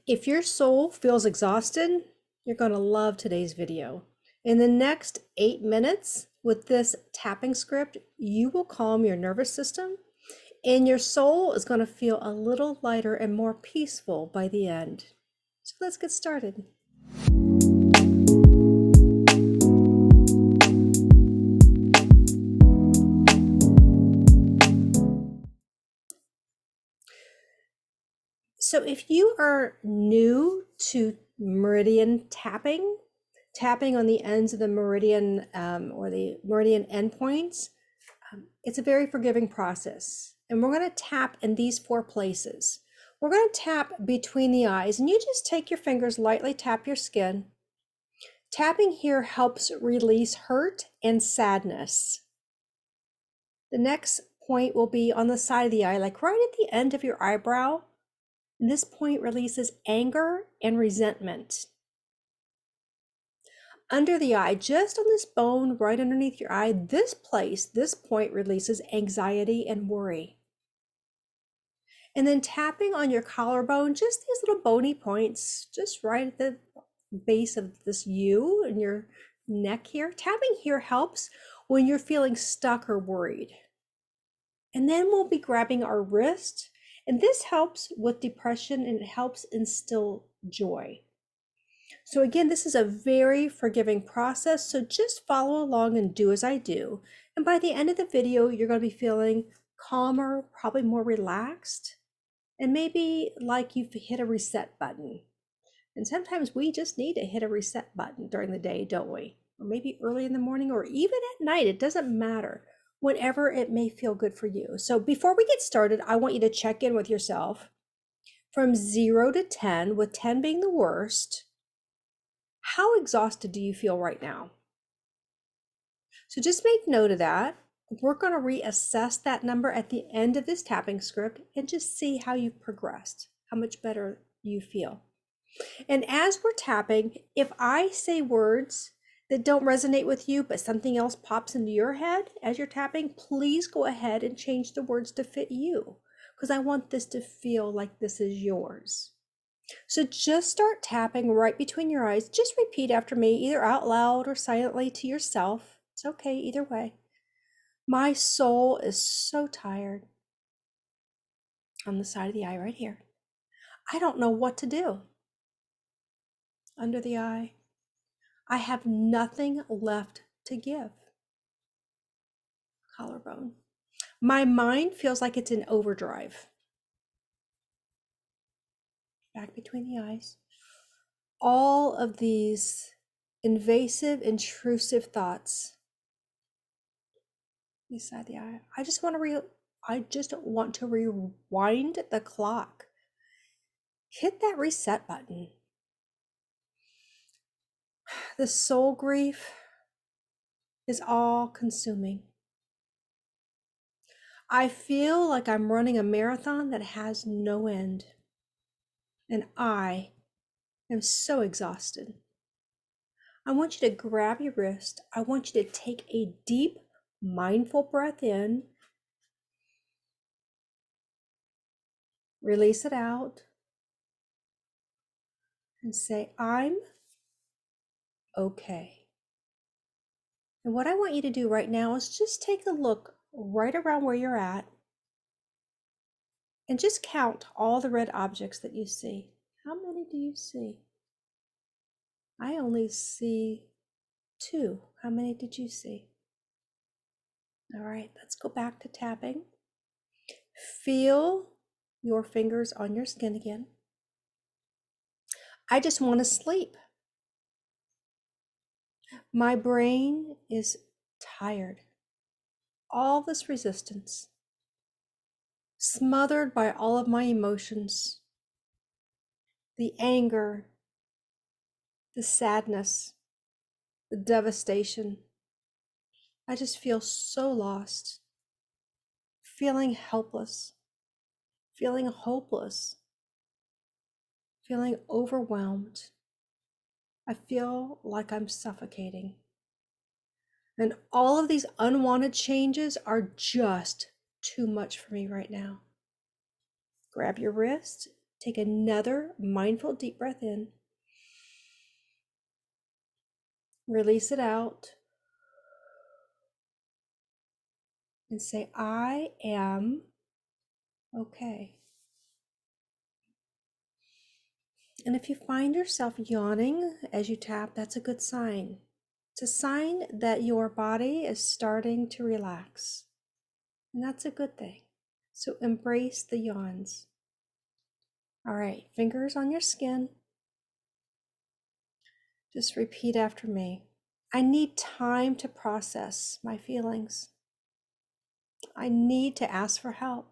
If your soul feels exhausted, you're going to love today's video. In the next 8 minutes with this tapping script, you will calm your nervous system and your soul is going to feel a little lighter and more peaceful by the end. So let's get started. So if you are new to meridian tapping, tapping on the ends of the meridian or the meridian endpoints, it's a very forgiving process. And we're going to tap in these 4 places. We're going to tap between the eyes, and you just take your fingers, lightly tap your skin. Tapping here helps release hurt and sadness. The next point will be on the side of the eye, like right at the end of your eyebrow. And this point releases anger and resentment. Under the eye, just on this bone right underneath your eye, this point releases anxiety and worry. And then tapping on your collarbone, just these little bony points, just right at the base of this U and your neck here. Tapping here helps when you're feeling stuck or worried. And then we'll be grabbing our wrist, and this helps with depression and it helps instill joy. So again, this is a very forgiving process, so just follow along and do as I do. And by the end of the video, you're going to be feeling calmer, probably more relaxed, and maybe like you've hit a reset button. And sometimes we just need to hit a reset button during the day, don't we? Or maybe early in the morning or even at night, it doesn't matter. Whenever it may feel good for you. So before we get started, I want you to check in with yourself from 0 to 10, with 10 being the worst. How exhausted do you feel right now? So just make note of that. We're going to reassess that number at the end of this tapping script and just see how you've progressed, how much better you feel. And as we're tapping, if I say words that don't resonate with you, but something else pops into your head as you're tapping, please go ahead and change the words to fit you, because I want this to feel like this is yours. So just start tapping right between your eyes. Just repeat after me, either out loud or silently to yourself. It's okay, either way. My soul is so tired. On the side of the eye right here. I don't know what to do. Under the eye. I have nothing left to give. Collarbone. My mind feels like it's in overdrive. Back between the eyes. All of these invasive, intrusive thoughts beside the eye. I just want to rewind the clock. Hit that reset button. The soul grief is all consuming. I feel like I'm running a marathon that has no end. And I am so exhausted. I want you to grab your wrist. I want you to take a deep, mindful breath in. Release it out. And say, I'm okay. And what I want you to do right now is just take a look right around where you're at and just count all the red objects that you see. How many do you see? I only see 2. How many did you see? All right, let's go back to tapping. Feel your fingers on your skin again. I just want to sleep. My brain is tired. All this resistance, smothered by all of my emotions, the anger, the sadness, the devastation. I just feel so lost, feeling helpless, feeling hopeless, feeling overwhelmed. I feel like I'm suffocating. And all of these unwanted changes are just too much for me right now. Grab your wrist Take another mindful deep breath in. Release it out. And say, I am okay. And if you find yourself yawning as you tap, that's a good sign. It's a sign that your body is starting to relax. And that's a good thing. So embrace the yawns. All right, fingers on your skin. Just repeat after me. I need time to process my feelings. I need to ask for help.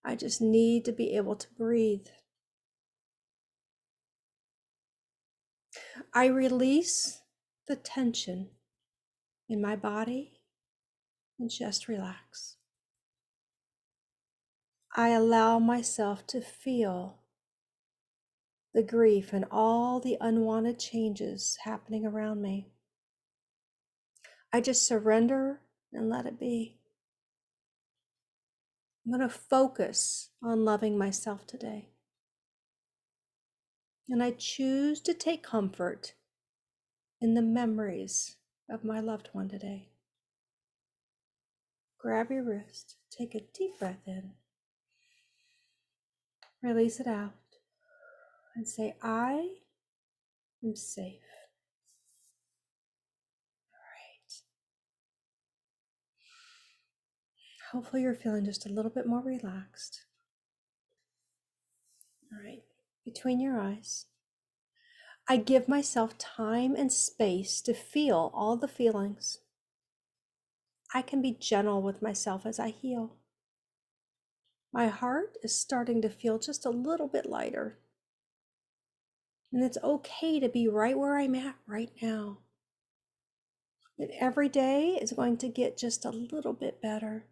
I just need to be able to breathe. I release the tension in my body and just relax. I allow myself to feel the grief and all the unwanted changes happening around me. I just surrender and let it be. I'm going to focus on loving myself today. And I choose to take comfort in the memories of my loved one today. Grab your wrist, take a deep breath in, release it out, and say, I am safe. All right. Hopefully you're feeling just a little bit more relaxed. All right, between your eyes. I give myself time and space to feel all the feelings. I can be gentle with myself as I heal. My heart is starting to feel just a little bit lighter. And it's okay to be right where I'm at right now. And every day is going to get just a little bit better.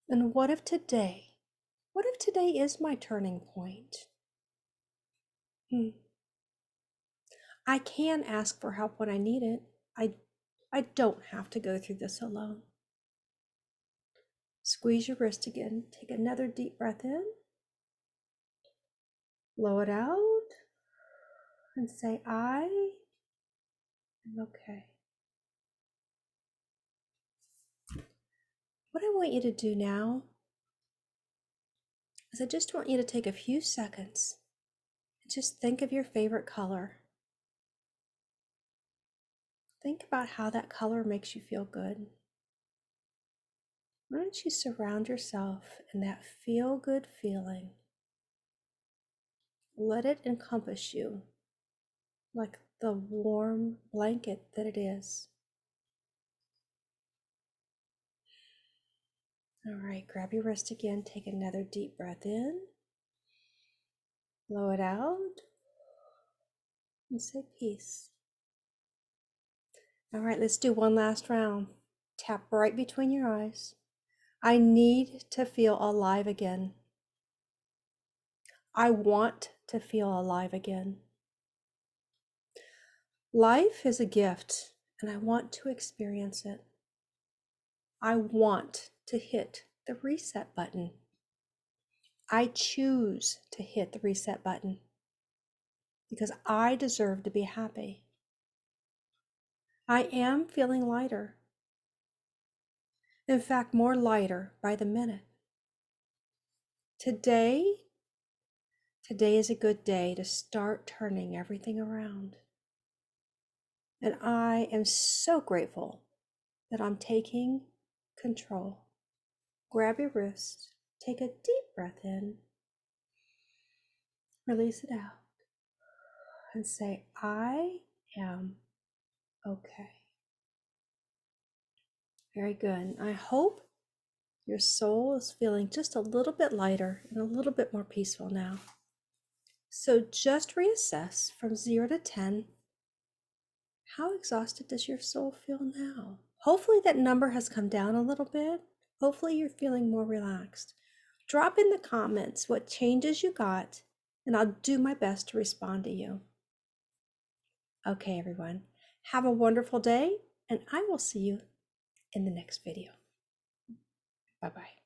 And what if today is my turning point? I can ask for help when I need it. I don't have to go through this alone. Squeeze your wrist again. Take another deep breath in. Blow it out. And say, I am okay. What I want you to do now is I just want you to take a few seconds and just think of your favorite color. Think about how that color makes you feel good. Why don't you surround yourself in that feel-good feeling? Let it encompass you like the warm blanket that it is. All right, grab your wrist again. Take another deep breath in. Blow it out. And say peace. All right, let's do one last round. Tap right between your eyes. I need to feel alive again. I want to feel alive again. Life is a gift, and I want to experience it. I want to hit the reset button. I choose to hit the reset button because I deserve to be happy. I am feeling lighter. In fact, more lighter by the minute. Today is a good day to start turning everything around. And I am so grateful that I'm taking control. Grab your wrist, take a deep breath in, release it out, and say, I am okay. Very good. I hope your soul is feeling just a little bit lighter and a little bit more peaceful now. So just reassess from 0 to 10. How exhausted does your soul feel now? Hopefully that number has come down a little bit. Hopefully you're feeling more relaxed. Drop in the comments what changes you got, and I'll do my best to respond to you. Okay, everyone. Have a wonderful day, and I will see you in the next video. Bye-bye.